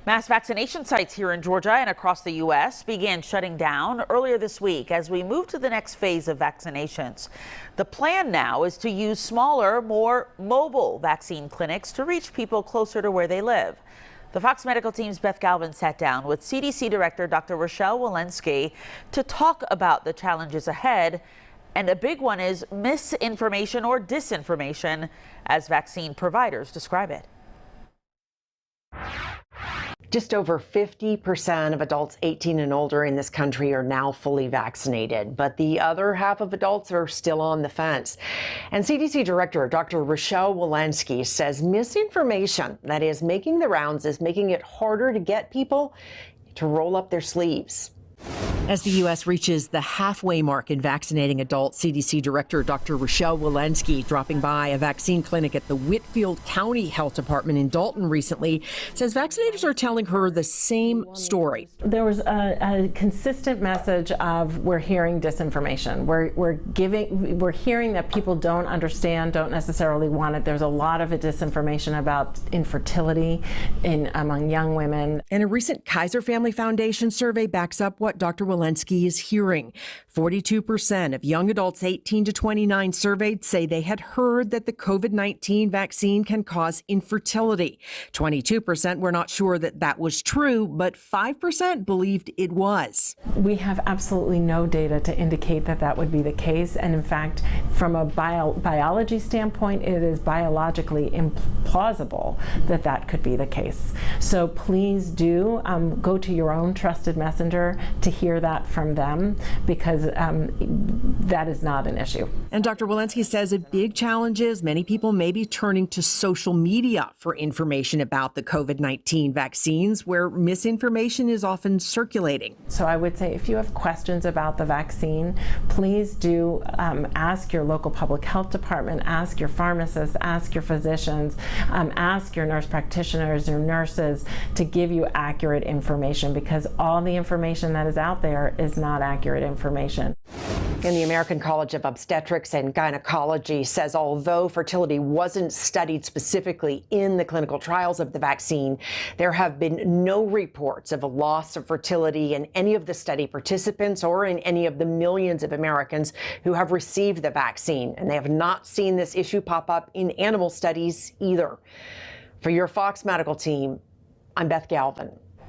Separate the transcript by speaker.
Speaker 1: Mass vaccination sites here in Georgia and across the U.S. began shutting down earlier this week as we move to the next phase of vaccinations. The plan now is to use smaller, more mobile vaccine clinics to reach people closer to where they live. The Fox Medical team's Beth Galvin sat down with CDC Director Dr. Rochelle Walensky to talk about the challenges ahead. And a big one is misinformation or disinformation, as vaccine providers describe it.
Speaker 2: Just over 50% of adults 18 and older in this country are now fully vaccinated, but the other half of adults are still on the fence. And CDC Director Dr. Rochelle Walensky says misinformation, that is making the rounds, is making it harder to get people to roll up their sleeves.
Speaker 3: As the U.S. reaches the halfway mark in vaccinating adults, CDC Director Dr. Rochelle Walensky, dropping by a vaccine clinic at the Whitfield County Health Department in Dalton recently, says vaccinators are telling her the same story.
Speaker 4: There was a consistent message of we're hearing disinformation. We're hearing that people don't understand, don't necessarily want it. There's a lot of disinformation about infertility among young women.
Speaker 3: And a recent Kaiser Family Foundation survey backs up what Dr. Walensky is hearing. 42% of young adults 18 to 29 surveyed say they had heard that the COVID-19 vaccine can cause infertility. 22% were not sure that that was true, but 5% believed it was.
Speaker 4: We have absolutely no data to indicate that that would be the case. And in fact, from a biology standpoint, it is biologically implausible that that could be the case. So please do go to your own trusted messenger to hear that from them, because that is not an issue.
Speaker 3: And Dr. Walensky says a big challenge is many people may be turning to social media for information about the COVID-19 vaccines, where misinformation is often circulating.
Speaker 4: So I would say if you have questions about the vaccine, please do ask your local public health department, ask your pharmacists, ask your physicians, ask your nurse practitioners, your nurses to give you accurate information, because all the information that is out there is not accurate information.
Speaker 2: And the American College of Obstetrics and Gynecology says although fertility wasn't studied specifically in the clinical trials of the vaccine, there have been no reports of a loss of fertility in any of the study participants or in any of the millions of Americans who have received the vaccine. And they have not seen this issue pop up in animal studies either. For your Fox Medical team, I'm Beth Galvin.